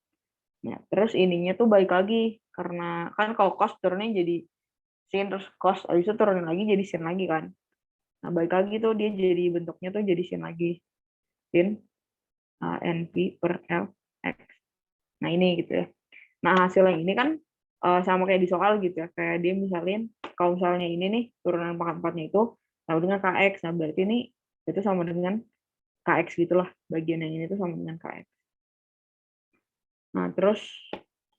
Nah, terus ininya tuh balik lagi, karena kan kalau cos turunin jadi sin, terus cos, habis itu turunin lagi jadi sin lagi kan. Nah, balik lagi tuh dia jadi bentuknya tuh jadi sin lagi. Sin NP per L X. Nah, ini gitu ya. Nah, hasil yang ini kan sama kayak di soal gitu ya. Kayak dia misalin, kalau misalnya ini nih, turunan pangkat 4-nya itu sama dengan KX. Nah, berarti ini itu sama dengan KX gitulah. Bagian yang ini tuh sama dengan KX. Nah, terus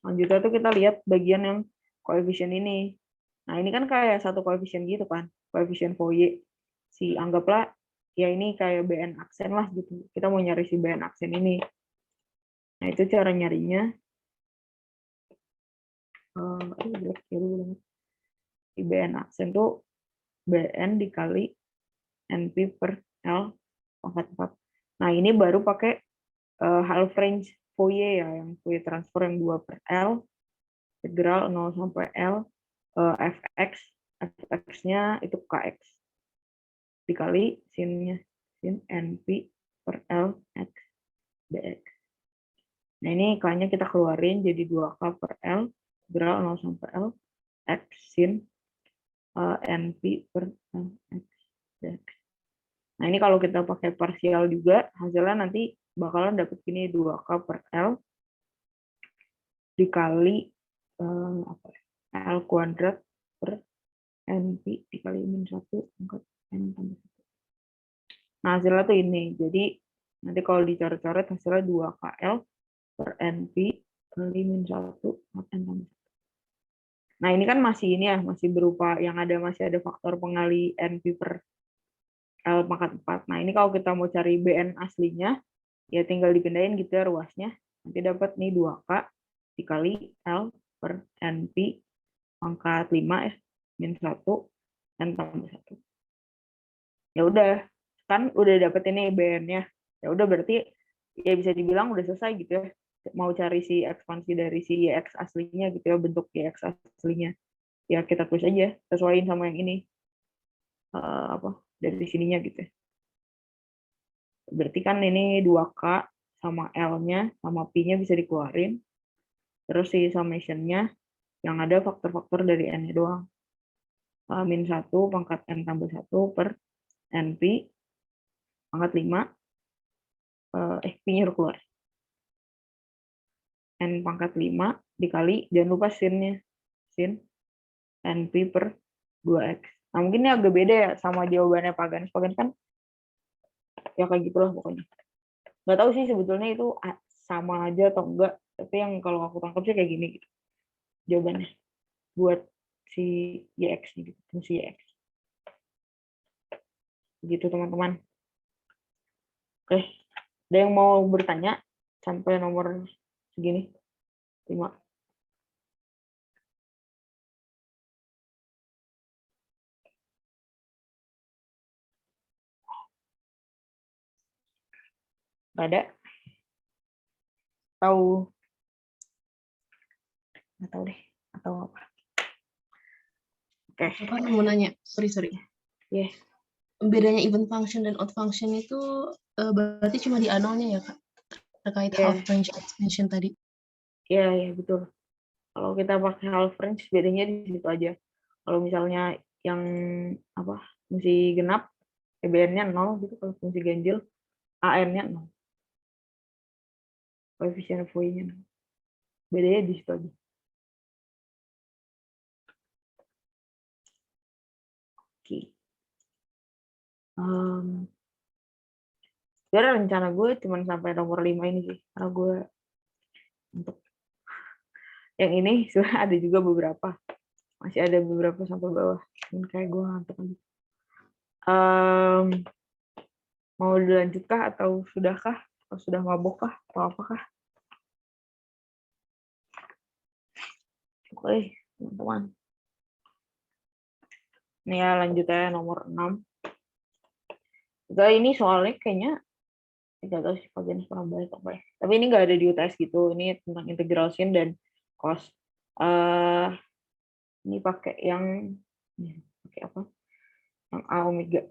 lanjutnya tuh kita lihat bagian yang koefisien ini. Nah, ini kan kayak satu koefisien gitu kan. Koefisien Fourier. Anggaplah, ya ini kayak BN aksen lah gitu. Kita mau nyari si BN aksen ini. Nah, itu cara nyarinya. Si BN aksen tuh BN dikali NP per L pangkat 4. Nah, ini baru pakai half range Fourier ya, yang Fourier transform yang 2 per L, integral 0 sampai L, fx-nya itu kx, dikali sin NP per L x dx. Nah, ini k-nya kita keluarin jadi 2k per L, integral 0 sampai L, x sin NP per X. Nah, ini kalau kita pakai parsial juga, hasilnya nanti bakalan dapet gini 2K per L dikali apa ya, L kuadrat per NP dikali min 1 pangkat N tambah 1. Nah, hasilnya tuh ini. Jadi, nanti kalau dicoret-coret hasilnya 2KL per NP kali min 1 pangkat N tambah 1. Nah, ini kan masih ini ya, masih berupa yang ada masih ada faktor pengali NP per L pangkat 4. Nah, ini kalau kita mau cari BN aslinya, ya tinggal dipindahin gitu ya ruasnya. Nanti dapat nih 2K dikali L per NP pangkat 5 ya, min 1 N tambah 1. Ya udah, kan udah dapet ini BN-nya. Ya udah berarti ya bisa dibilang udah selesai gitu ya. Mau cari si ekspansi dari si YX aslinya gitu ya, bentuk YX aslinya. Ya kita tulis aja, sesuaiin sama yang ini. Apa dari sininya gitu ya. Berarti kan ini 2K sama L-nya sama P-nya bisa dikeluarin. Terus si summation-nya yang ada faktor-faktor dari N-nya doang. Min 1 pangkat N tambah 1 per NP pangkat 5. P-nya harus keluar. N pangkat 5 dikali, jangan lupa sin-nya. Sin NP per 2X. Nah, mungkin ini agak beda ya sama jawabannya Pak Ganes. Pak Ganes kan ya kayak gitulah pokoknya. Nggak tahu sih sebetulnya itu sama aja atau enggak, tapi yang kalau aku tangkap sih kayak gini gitu jawabannya buat si YX nih gitu, fungsi YX gitu teman-teman. Oke, ada yang mau bertanya sampai nomor segini 5? Nggak ada? Tahu? Nggak tahu deh atau apa. Oke. Apa mau nanya? Sorry. Yes. Bedanya even function dan out function itu berarti cuma di A0-nya ya, Kak? Terkait half range extension tadi. Iya, betul. Kalau kita pakai half range bedanya di situ aja. Kalau misalnya yang apa fungsi genap, BN-nya 0 gitu. Kalau fungsi ganjil, AN-nya 0. Koefisien Fourier-nya 0. Bedanya di situ aja. Oke. Sebenarnya rencana gue cuma sampai nomor 5 ini sih. Karena gue untuk yang ini sebenarnya ada juga beberapa. Masih ada beberapa sampai bawah. Dan kayak gue ngantuk aja. Mau dilanjutkah atau sudahkah? Atau sudah mabukkah? Atau apakah? Oke, teman-teman. Ini ya lanjut ya nomor 6. Juga ini soalnya kayaknya tidak tahu sih Pak Ganes pernah bahas apa ya. Tapi ini nggak ada di UTS gitu. Ini tentang integral sin dan cos. Ini pakai yang pakai apa? Yang A omega.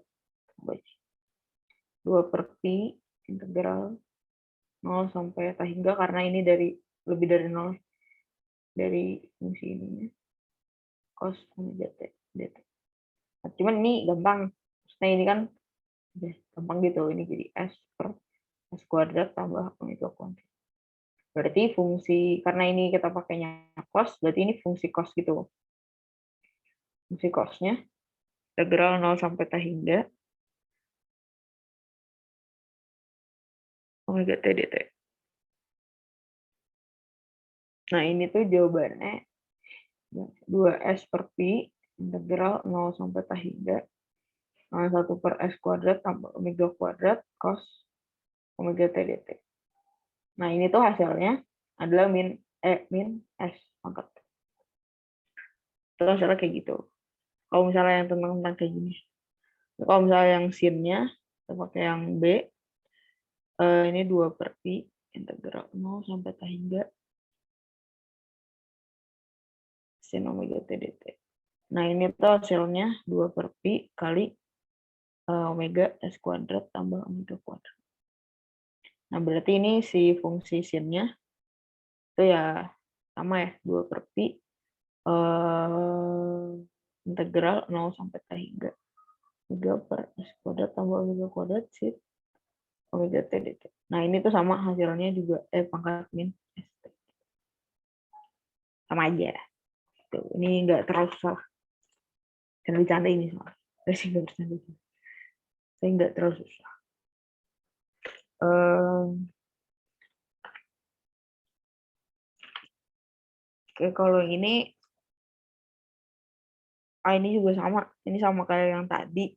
2 per pi integral 0 sampai eta hingga karena ini dari lebih dari 0 dari fungsi ininya cos omega t dt. Nah, cuman ini gampang. Maksudnya ini kan gampang gitu. Ini jadi s per s kuadrat tambah omega kuadrat. Berarti fungsi karena ini kita pakainya cos, berarti ini fungsi cos gitu. Fungsi cosnya integral 0 sampai t hingga omega t dt. Nah, ini tuh jawabannya 2s per pi integral 0 sampai t hingga 1 per s kuadrat tambah omega kuadrat cos omega t dt. Nah, ini tuh hasilnya adalah min s pangkat. Terus hasilnya kayak gitu. Kalau misalnya yang tentang kayak gini. Kalau misalnya yang sin-nya, kita pakai yang B. Ini 2 per pi integral 0 sampai t hingga sin omega t dt. Nah, ini tuh hasilnya 2 per pi kali omega s kuadrat tambah omega kuadrat. Nah, berarti ini si fungsi sin-nya itu ya sama ya, 2 per pi integral 0 sampai T hingga 3 per S kuadrat tambah omega kuadrat sin omega T dt. Nah, ini tuh sama hasilnya juga pangkat min ST. Sama aja. Tuh, ini nggak terlalu susah. Jangan bercanda ini soalnya. Saya nggak terlalu susah. Oke, kalau ini ini juga sama. Ini sama kayak yang tadi.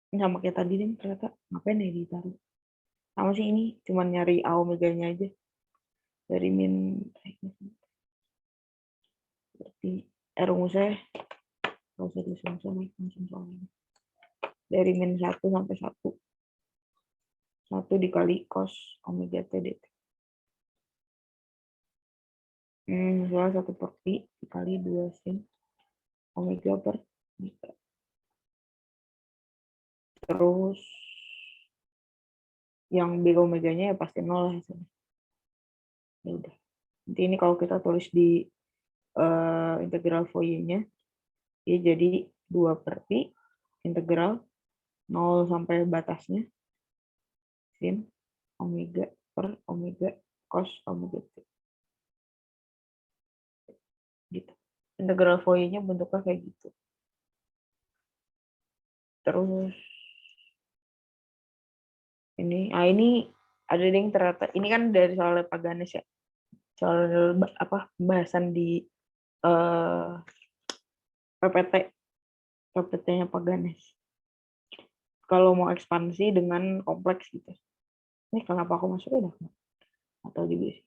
Ini sama kayak tadi nih, ternyata ngapain ya ditaruh. Sama sih ini, cuma nyari A omeganya aja. Dari min, berarti rumusnya, kalau saya tulis rumusnya langsung soalnya. Dari min 1 sampai 1. 1 dikali cos omega T dt. Misalnya 1 per pi dikali 2 sin omega per meter. Terus yang B omeganya ya pasti 0 lah hasilnya. Ya udah. Nanti ini kalau kita tulis di integral Fourier-nya, ya jadi 2 per pi integral 0 sampai batasnya sin omega per omega cos omega T. Gitu. Integral Fourier-nya bentuknya kayak gitu. Terus ini ada yang ternyata ini kan dari soal Pak Ganes ya, soal pembahasan di PPT-nya Pak Ganes. Kalau mau ekspansi dengan kompleks gitu. Ini kenapa aku masuknya udah atau juga sih.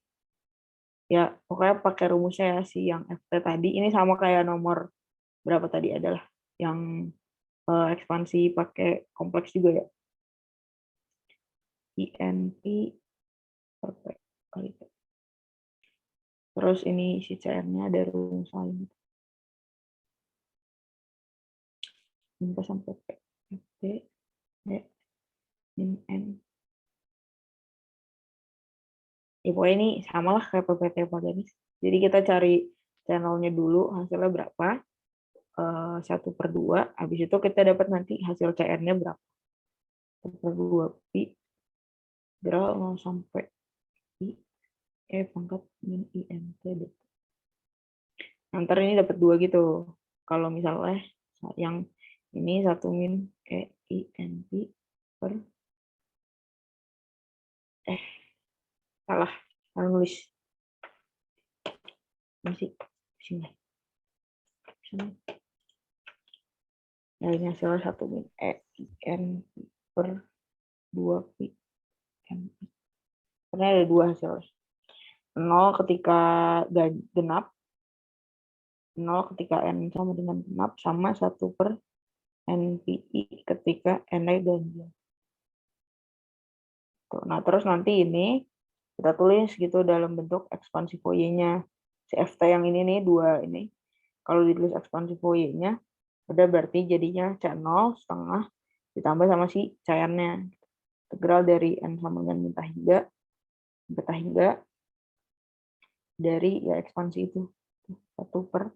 Ya pokoknya pakai rumusnya ya si yang FT tadi. Ini sama kayak nomor berapa tadi adalah yang ekspansi pakai kompleks juga ya. INP per P kali P. Terus ini si CR-nya ada rumus lain. Minta sampai P. FT min N. Ya pokoknya ini samalah kayak PPT Pak Ganis. Jadi kita cari channelnya dulu, hasilnya berapa. 1/2. Habis itu kita dapat nanti hasil CR-nya berapa. 1/2 pi integral 0 sampai i pangkat min INT dt. Nanti ini dapat 2 gitu. Kalau misalnya yang ini 1 min INT per salah nulis. Masih sini. Nah, ini hasilnya 1 min IN per 2 pi n. Karena ada 2 hasilnya. 0 ketika genap, 0 ketika n sama dengan genap, sama 1 per NPI ketika n-nya ganjil. Nah, terus nanti ini kita tulis gitu dalam bentuk ekspansi Fourier-nya. Si FT yang ini nih, 2 ini. Kalau ditulis ekspansi Fourier-nya, udah berarti jadinya C0 setengah ditambah sama si cairnya. Integral dari n sama dengan minta hingga dari ya ekspansi itu 1 per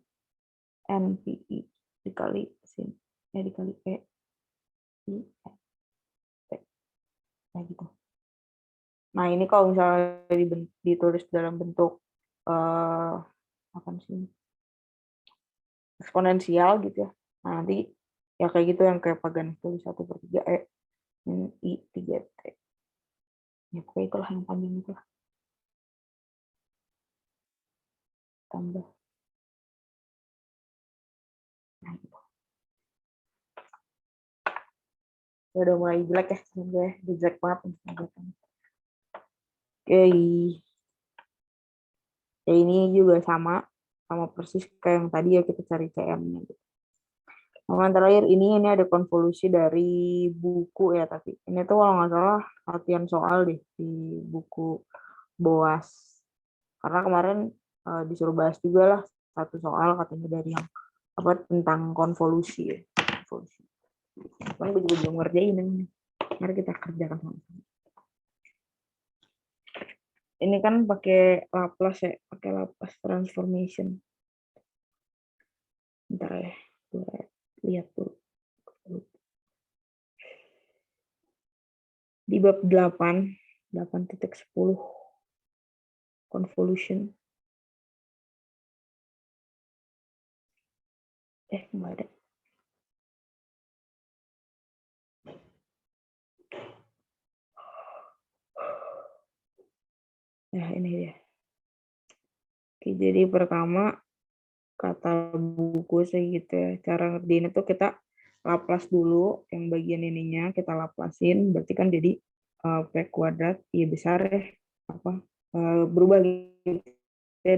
NPI dikali sin dikali P I T. Nah gitu. Nah ini kalau misalnya ditulis dalam bentuk apa sih eksponensial gitu ya. Nah, nanti ya kayak gitu yang kayak Pak Ganes tulis 1/3 min I 3T. Ya pokoknya itulah yang panjang itu lah. Tambah. Nah, gitu. Ya udah mulai jelek ya, sebenarnya udah jelek banget. Oke. Ya ini juga sama persis kayak yang tadi ya kita cari CM-nya. Gitu. Nah, terakhir ini ada konvolusi dari buku ya, tapi ini tuh kalau nggak salah latihan soal deh di buku BOAS. Karena kemarin disuruh bahas juga lah satu soal katanya dari yang tentang konvolusi ya. Konvolusi. Kan gue juga belum ngerjain ini. Mari kita kerjakan sama-sama. Ini kan pakai Laplace ya, pakai Laplace transformation. Bentar ya, gue lihat dulu. Di bab 8.10 convolution. Nggak ada. Nah, ini dia. Oke, jadi pertama kata buku segitu ya. Cara ngerjain itu kita Laplace dulu, yang bagian ininya kita Laplacein, berarti kan jadi P kuadrat I besar ya, berubah gitu ya,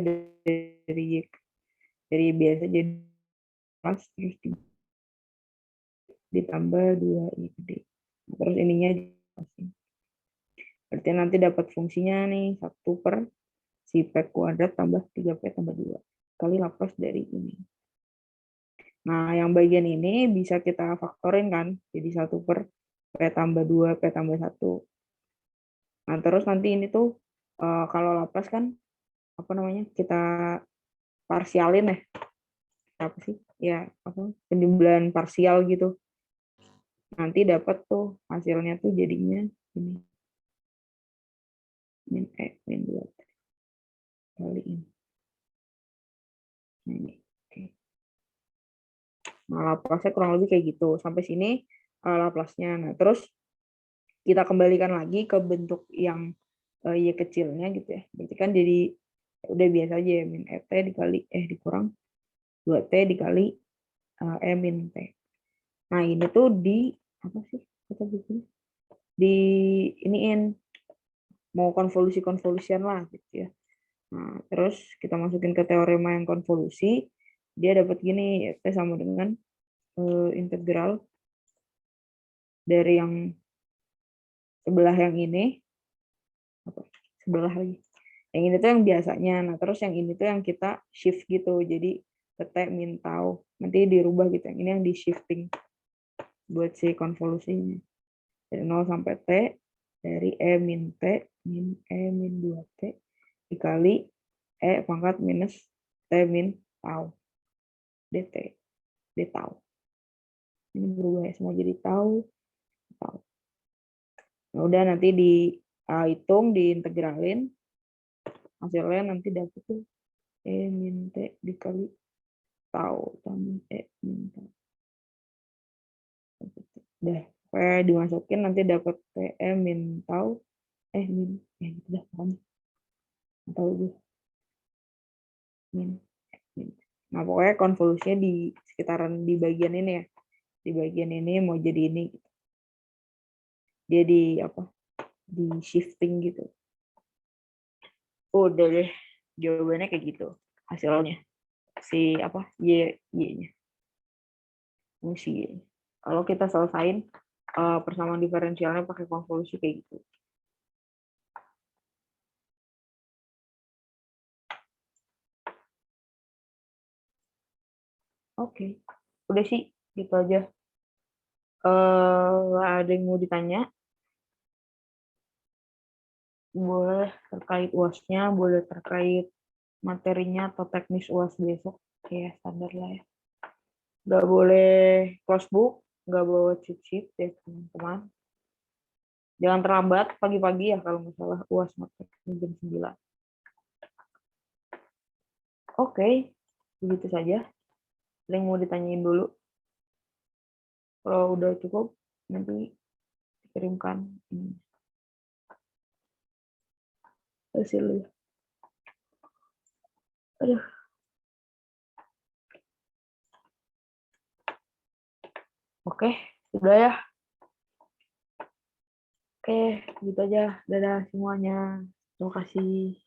dari biasa jadi plus terus ditambah 2I gede. Terus ininya berarti nanti dapat fungsinya nih 1 per si P kuadrat tambah 3P tambah 2 kali Laplace dari ini. Nah, yang bagian ini bisa kita faktorin kan, jadi 1 per P tambah 2, P tambah 1. Nah, terus nanti ini tuh kalau Laplace kan kita parsialin ya, apa sih ya, penjumlahan parsial gitu. Nanti dapat tuh hasilnya tuh jadinya ini min 2 kali ini. Nah, ini. Oke. Nah, Laplace-nya kurang lebih kayak gitu. Sampai sini Laplace-nya. Nah, terus kita kembalikan lagi ke bentuk yang Y kecilnya gitu ya. Berarti kan jadi udah biasa aja ya, min ET dikali dikurang 2T dikali E min T. Nah, ini tuh apa sih kata bukunya? Iniin mau konvolusi-konvolusian lah gitu ya. Nah, terus kita masukin ke teorema yang konvolusi, dia dapat gini, T sama dengan integral dari yang sebelah yang ini, sebelah lagi. Yang ini tuh yang biasanya, nah terus yang ini tuh yang kita shift gitu, jadi ke T min tau, nanti dirubah gitu, yang ini yang di shifting buat si konvolusinya. Dari 0 sampai T, dari E min T, min E min 2T, dikali E pangkat minus T min tau, dt, d tau. Ini berubah ya, semua jadi tau. Nah, udah nanti dihitung, diintegralin, hasilnya nanti dapet tuh E min T dikali tau tambah E min tau. Udah, dimasukin nanti dapat TE min tau, min, udah pokoknya. Tahu gue. Min. Nah, pokoknya konvolusinya di sekitaran di bagian ini ya. Di bagian ini mau jadi ini. Dia di shifting gitu. Udah deh. Jawabannya kayak gitu. Hasilnya. Si Y-nya. Fungsi Y. Kalau kita selesain persamaan diferensialnya pakai konvolusi kayak gitu. Oke. Udah sih, gitu aja. Ada yang mau ditanya? Boleh terkait UAS-nya, boleh terkait materinya atau teknis UAS besok. Ya, standar lah ya. Nggak boleh close book, nggak bawa cheat sheet ya teman-teman. Jangan terlambat pagi-pagi ya kalau masalah UAS materi jam 9. Oke, begitu saja. Ada yang mau ditanyain dulu? Kalau udah cukup, nanti dikirimkan hasilnya. Aduh. Oke, sudah ya. Oke, gitu aja. Dadah semuanya. Terima kasih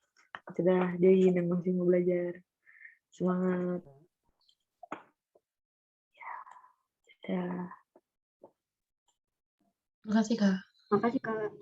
sudah join dan masih mau belajar. Semangat. Ya. Terima kasih, Kak. Makasih, Kak.